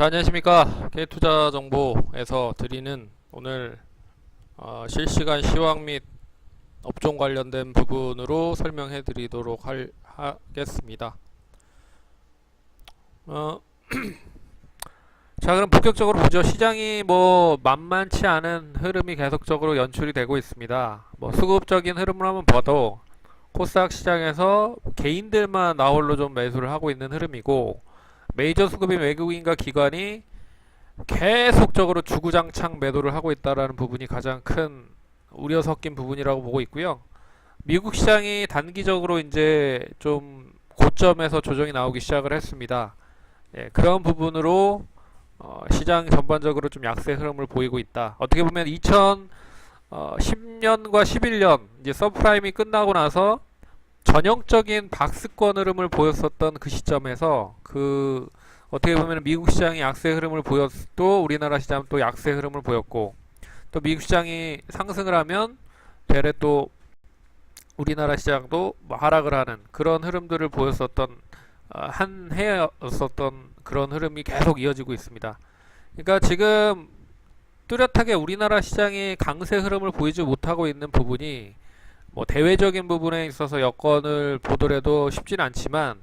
자, 안녕하십니까. K투자정보에서 드리는 오늘 실시간 시황 및 업종 관련된 부분으로 설명해 드리도록 하겠습니다. 자, 그럼 본격적으로 보죠. 시장이 만만치 않은 흐름이 계속적으로 연출이 되고 있습니다. 수급적인 흐름을 한번 봐도 코스닥 시장에서 개인들만 나홀로 좀 매수를 하고 있는 흐름이고, 메이저 수급인 외국인과 기관이 계속적으로 주구장창 매도를 하고 있다라는 부분이 가장 큰 우려 섞인 부분이라고 보고 있고요. 미국 시장이 단기적으로 이제 좀 고점에서 조정이 나오기 시작을 했습니다. 예, 그런 부분으로 시장 전반적으로 좀 약세 흐름을 보이고 있다. 어떻게 보면 2010년과 11년 이제 서프라임이 끝나고 나서 전형적인 박스권 흐름을 보였었던 그 시점에서 어떻게 보면 미국 시장이 약세 흐름을 보였도 우리나라 시장은 또 약세 흐름을 보였고, 또 미국 시장이 상승을 하면 되레 또 우리나라 시장도 하락을 하는 그런 흐름들을 보였었던 한 해였었던 그런 흐름이 계속 이어지고 있습니다. 그러니까 지금 뚜렷하게 우리나라 시장이 강세 흐름을 보이지 못하고 있는 부분이 대외적인 부분에 있어서 여건을 보더라도 쉽진 않지만,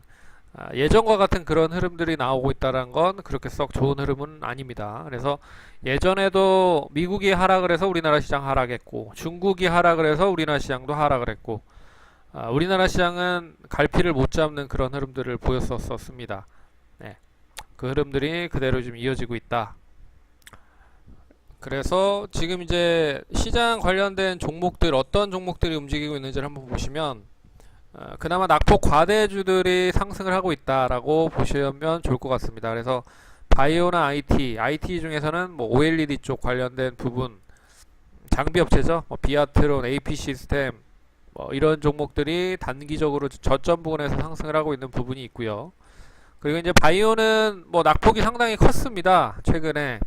예전과 같은 그런 흐름들이 나오고 있다는 건 그렇게 썩 좋은 흐름은 아닙니다. 그래서 예전에도 미국이 하락을 해서 우리나라 시장 하락했고, 중국이 하락을 해서 우리나라 시장도 하락을 했고, 우리나라 시장은 갈피를 못 잡는 그런 흐름들을 보였었습니다. 네. 그 흐름들이 그대로 좀 이어지고 있다. 그래서 지금 이제 시장 관련된 종목들, 어떤 종목들이 움직이고 있는지를 한번 보시면 그나마 낙폭 과대주들이 상승을 하고 있다라고 보시면 좋을 것 같습니다. 그래서 바이오나 IT 중에서는 OLED 쪽 관련된 부분, 장비 업체죠. 비아트론, AP 시스템, 이런 종목들이 단기적으로 저점 부분에서 상승을 하고 있는 부분이 있고요. 그리고 이제 바이오는 낙폭이 상당히 컸습니다. 최근에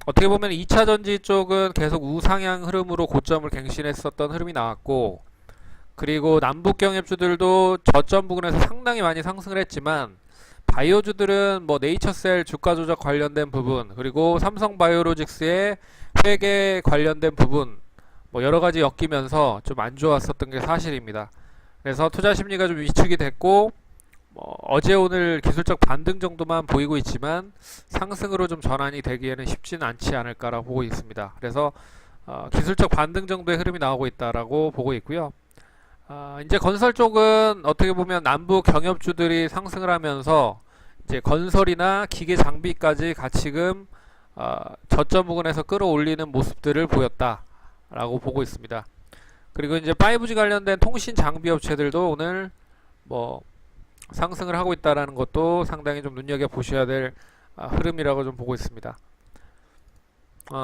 어떻게 보면 2차 전지 쪽은 계속 우상향 흐름으로 고점을 갱신했었던 흐름이 나왔고, 그리고 남북 경협주들도 저점 부근에서 상당히 많이 상승을 했지만, 바이오주들은 네이처셀 주가 조작 관련된 부분, 그리고 삼성바이오로직스의 회계 관련된 부분, 여러가지 엮이면서 좀 안 좋았었던 게 사실입니다. 그래서 투자 심리가 좀 위축이 됐고, 어제 오늘 기술적 반등 정도만 보이고 있지만 상승으로 좀 전환이 되기에는 쉽지는 않지 않을까라고 보고 있습니다. 그래서 기술적 반등 정도의 흐름이 나오고 있다라고 보고 있고요. 이제 건설 쪽은 어떻게 보면 남북 경협주들이 상승을 하면서 이제 건설이나 기계 장비까지 가치금 저점 부근에서 끌어올리는 모습들을 보였다라고 보고 있습니다. 그리고 이제 5G 관련된 통신 장비 업체들도 오늘 상승을 하고 있다라는 것도 상당히 좀 눈여겨 보셔야 될 흐름이라고 좀 보고 있습니다.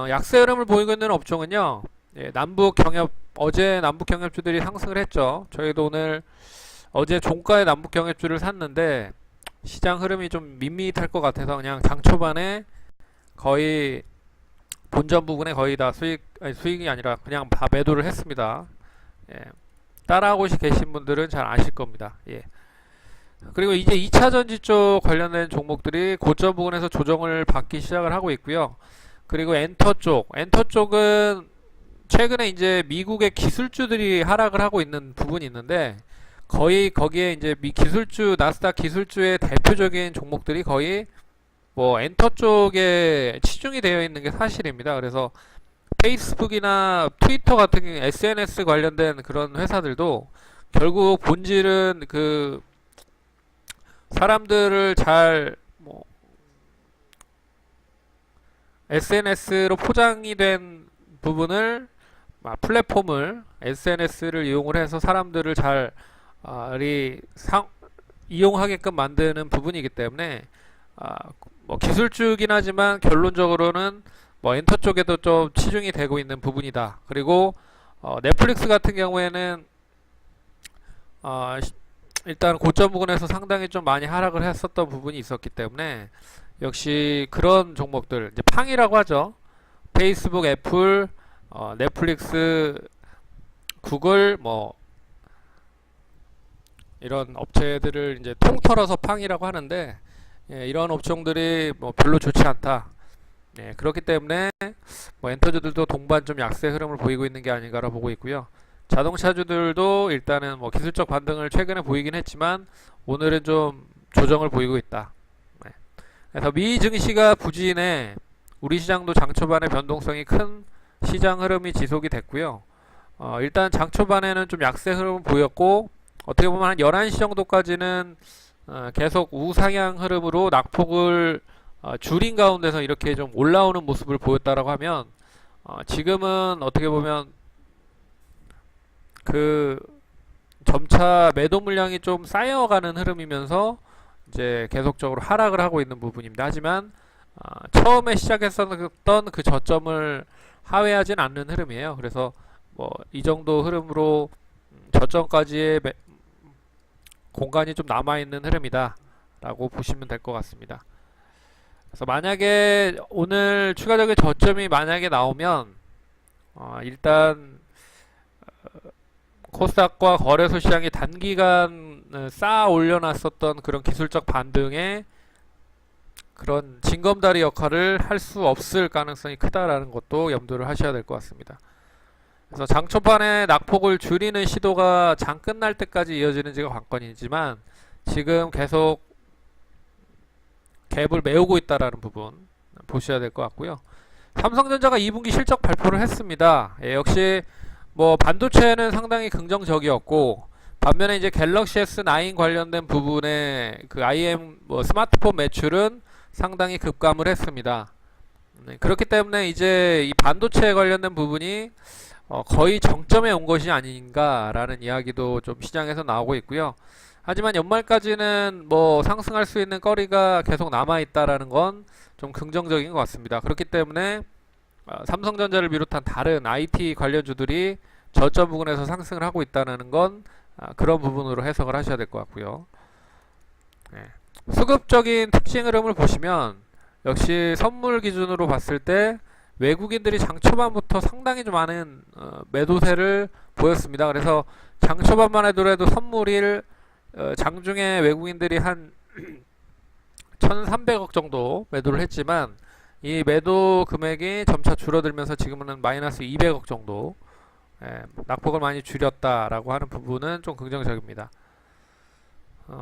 약세 흐름을 보이고 있는 업종은요, 예, 어제 남북 경협주들이 상승을 했죠. 저희도 어제 종가의 남북 경협주를 샀는데 시장 흐름이 좀 밋밋할 것 같아서 그냥 장 초반에 거의 본전 부분에 거의 다 수익이 아니라 그냥 다 매도를 했습니다. 예, 따라하고 계신 분들은 잘 아실 겁니다. 예. 그리고 이제 2차 전지 쪽 관련된 종목들이 고점 부분에서 조정을 받기 시작을 하고 있고요. 그리고 엔터 쪽은 최근에 이제 미국의 기술주들이 하락을 하고 있는 부분이 있는데, 거의 거기에 이제 나스닥 기술주의 대표적인 종목들이 거의 엔터 쪽에 치중이 되어 있는 게 사실입니다. 그래서 페이스북이나 트위터 같은 SNS 관련된 그런 회사들도 결국 본질은 사람들을 SNS로 포장이 된 부분을 플랫폼을 SNS를 이용을 해서 사람들을 잘 이용하게끔 만드는 부분이기 때문에 기술주긴 하지만 결론적으로는 엔터 쪽에도 좀 치중이 되고 있는 부분이다. 그리고 넷플릭스 같은 경우에는 일단 고점 부근에서 상당히 좀 많이 하락을 했었던 부분이 있었기 때문에 역시 그런 종목들, 이제 팡이라고 하죠. 페이스북, 애플, 넷플릭스, 구글 이런 업체들을 이제 통틀어서 팡이라고 하는데, 이런 업종들이 뭐 별로 좋지 않다. 그렇기 때문에 뭐 엔터주들도 동반 좀 약세 흐름을 보이고 있는 게 아닌가라 보고 있고요. 자동차주들도 일단은 뭐 기술적 반등을 최근에 보이긴 했지만 오늘은 좀 조정을 보이고 있다. 그래서 미 증시가 부진해 우리 시장도 장 초반에 변동성이 큰 시장 흐름이 지속이 됐고요. 일단 장 초반에는 좀 약세 흐름을 보였고 어떻게 보면 한 11시 정도까지는 계속 우상향 흐름으로 낙폭을 줄인 가운데서 이렇게 좀 올라오는 모습을 보였다라고 하면 지금은 어떻게 보면 그 점차 매도 물량이 좀 쌓여가는 흐름이면서 이제 계속적으로 하락을 하고 있는 부분입니다. 하지만 처음에 시작했었던 그 저점을 하회하진 않는 흐름이에요. 그래서 뭐 이 정도 흐름으로 저점까지의 공간이 좀 남아있는 흐름이다 라고 보시면 될 것 같습니다. 그래서 만약에 오늘 추가적인 저점이 만약에 나오면 일단 코스닥과 거래소 시장이 단기간 쌓아 올려놨었던 그런 기술적 반등에 그런 징검다리 역할을 할 수 없을 가능성이 크다라는 것도 염두를 하셔야 될 것 같습니다. 그래서 장 초반에 낙폭을 줄이는 시도가 장 끝날 때까지 이어지는지가 관건이지만 지금 계속 갭을 메우고 있다라는 부분 보셔야 될 것 같고요. 삼성전자가 2분기 실적 발표를 했습니다. 역시 뭐 반도체는 상당히 긍정적이었고 반면에 이제 갤럭시 S9 관련된 부분에 그 IM 뭐 스마트폰 매출은 상당히 급감을 했습니다. 그렇기 때문에 이제 이 반도체 관련된 부분이 거의 정점에 온 것이 아닌가라는 이야기도 좀 시장에서 나오고 있고요. 하지만 연말까지는 뭐 상승할 수 있는 거리가 계속 남아 있다라는 건 좀 긍정적인 것 같습니다. 그렇기 때문에 삼성전자를 비롯한 다른 IT 관련주들이 저점 부근에서 상승을 하고 있다는 건 그런 부분으로 해석을 하셔야 될 것 같고요. 수급적인 특징 흐름을 보시면 역시 선물 기준으로 봤을 때 외국인들이 장 초반부터 상당히 좀 많은 매도세를 보였습니다. 그래서 장 초반만 해도 선물일 장중에 외국인들이 한 1,300억 정도 매도를 했지만 이 매도 금액이 점차 줄어들면서 지금은 마이너스 200억 정도 낙폭을 많이 줄였다라고 하는 부분은 좀 긍정적입니다.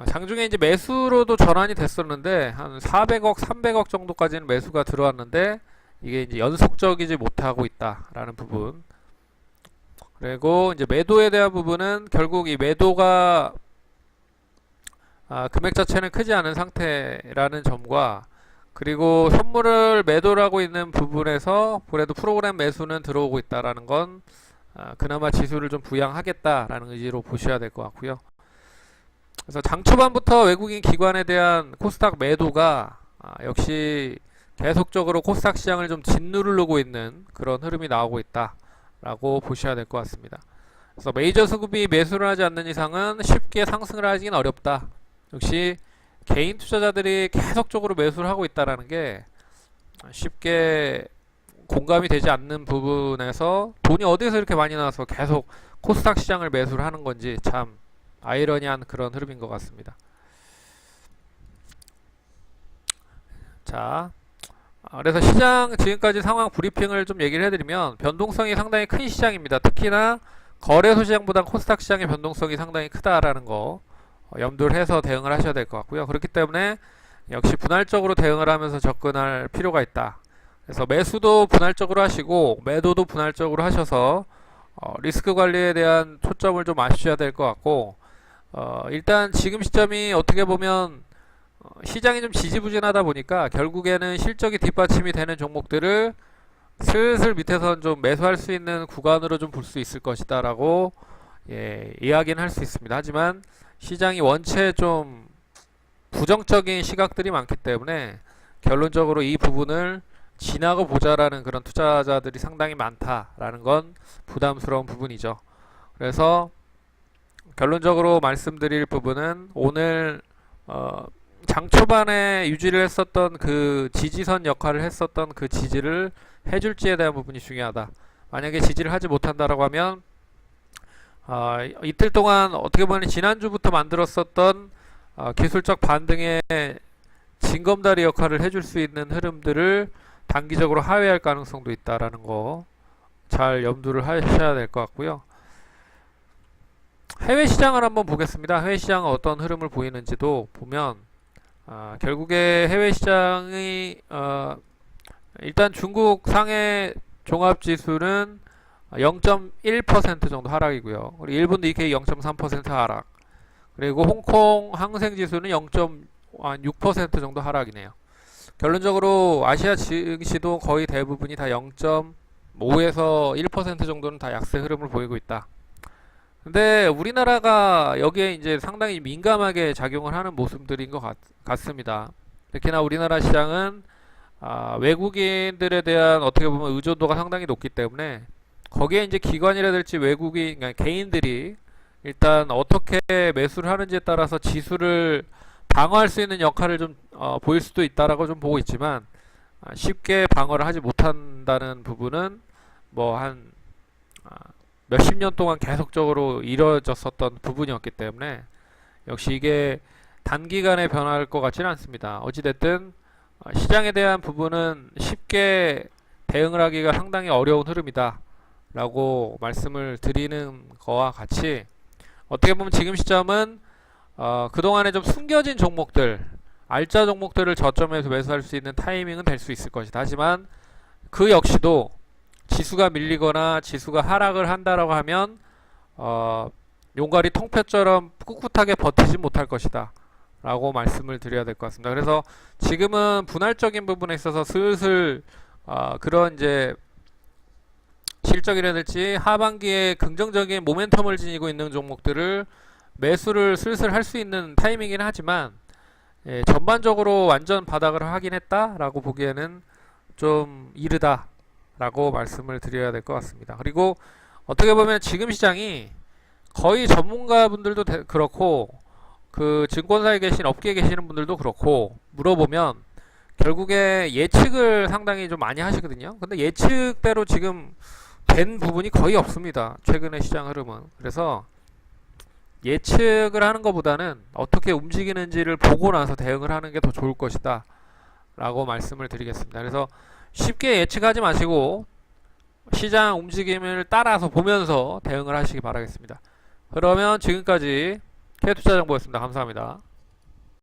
장중에 이제 매수로도 전환이 됐었는데 한 400억, 300억 정도까지는 매수가 들어왔는데 이게 이제 연속적이지 못하고 있다라는 부분. 그리고 이제 매도에 대한 부분은 결국 이 매도가 금액 자체는 크지 않은 상태라는 점과 그리고 선물을 매도를 하고 있는 부분에서 그래도 프로그램 매수는 들어오고 있다라는 건 그나마 지수를 좀 부양하겠다라는 의지로 보셔야 될 것 같고요. 그래서 장 초반부터 외국인 기관에 대한 코스닥 매도가 역시 계속적으로 코스닥 시장을 좀 짓누르고 있는 그런 흐름이 나오고 있다라고 보셔야 될 것 같습니다. 그래서 메이저 수급이 매수를 하지 않는 이상은 쉽게 상승을 하기는 어렵다. 역시 개인 투자자들이 계속적으로 매수를 하고 있다라는 게 쉽게 공감이 되지 않는 부분에서 돈이 어디서 이렇게 많이 나와서 계속 코스닥 시장을 매수를 하는 건지 참 아이러니한 그런 흐름인 것 같습니다. 자, 그래서 시장 지금까지 상황 브리핑을 좀 얘기를 해드리면 변동성이 상당히 큰 시장입니다. 특히나 거래소 시장보다 코스닥 시장의 변동성이 상당히 크다라는 거 염두를 해서 대응을 하셔야 될 것 같고요. 그렇기 때문에 역시 분할적으로 대응을 하면서 접근할 필요가 있다. 그래서 매수도 분할적으로 하시고 매도도 분할적으로 하셔서 리스크 관리에 대한 초점을 좀 맞추셔야 될 것 같고 일단 지금 시점이 어떻게 보면 시장이 좀 지지부진하다 보니까 결국에는 실적이 뒷받침이 되는 종목들을 슬슬 밑에선 좀 매수할 수 있는 구간으로 좀 볼 수 있을 것이다 라고 이야기는 할 수 있습니다. 하지만 시장이 원체 좀 부정적인 시각들이 많기 때문에 결론적으로 이 부분을 지나고 보자라는 그런 투자자들이 상당히 많다라는 건 부담스러운 부분이죠. 그래서 결론적으로 말씀드릴 부분은 오늘 장 초반에 유지를 했었던 그 지지선 역할을 했었던 그 지지를 해줄지에 대한 부분이 중요하다. 만약에 지지를 하지 못한다라고 하면 이틀 동안 어떻게 보면 지난주부터 만들었었던 기술적 반등의 징검다리 역할을 해줄 수 있는 흐름들을 단기적으로 하회할 가능성도 있다라는 거 잘 염두를 하셔야 될 것 같고요. 해외 시장을 한번 보겠습니다. 해외 시장은 어떤 흐름을 보이는지도 보면 결국에 해외 시장이 일단 중국 상해 종합지수는 0.1% 정도 하락이고요. 그리고 일본 니케이 0.3% 하락. 그리고 홍콩 항생지수는 0.6% 정도 하락이네요. 결론적으로 아시아 증시도 거의 대부분이 다 0.5에서 1% 정도는 다 약세 흐름을 보이고 있다. 근데 우리나라가 여기에 이제 상당히 민감하게 작용을 하는 모습들인 것 같습니다. 특히나 우리나라 시장은 외국인들에 대한 어떻게 보면 의존도가 상당히 높기 때문에 거기에 이제 기관이라든지 외국인, 그러니까 개인들이 일단 어떻게 매수를 하는지에 따라서 지수를 방어할 수 있는 역할을 좀 보일 수도 있다라고 좀 보고 있지만 쉽게 방어를 하지 못한다는 부분은 뭐 한 몇십 년 동안 계속적으로 이뤄졌었던 부분이었기 때문에 역시 이게 단기간에 변할 것 같지는 않습니다. 어찌됐든 시장에 대한 부분은 쉽게 대응을 하기가 상당히 어려운 흐름이다 라고 말씀을 드리는 거와 같이 어떻게 보면 지금 시점은 그동안에 좀 숨겨진 종목들, 알짜 종목들을 저점에서 매수할 수 있는 타이밍은 될 수 있을 것이다. 하지만 그 역시도 지수가 밀리거나 지수가 하락을 한다라고 하면 용가리 통폐처럼 꿋꿋하게 버티지 못할 것이다 라고 말씀을 드려야 될 것 같습니다. 그래서 지금은 분할적인 부분에 있어서 슬슬 그런 이제 실적이라든지 하반기에 긍정적인 모멘텀을 지니고 있는 종목들을 매수를 슬슬 할 수 있는 타이밍이긴 하지만 전반적으로 완전 바닥을 하긴 했다라고 보기에는 좀 이르다 라고 말씀을 드려야 될 것 같습니다. 그리고 어떻게 보면 지금 시장이 거의 전문가분들도 그렇고 그 증권사에 계신 업계에 계시는 분들도 그렇고 물어보면 결국에 예측을 상당히 좀 많이 하시거든요. 근데 예측대로 지금 된 부분이 거의 없습니다. 최근의 시장 흐름은. 그래서 예측을 하는 것보다는 어떻게 움직이는지를 보고 나서 대응을 하는 게 더 좋을 것이다 라고 말씀을 드리겠습니다. 그래서 쉽게 예측하지 마시고 시장 움직임을 따라서 보면서 대응을 하시기 바라겠습니다. 그러면 지금까지 K투자정보였습니다. 감사합니다.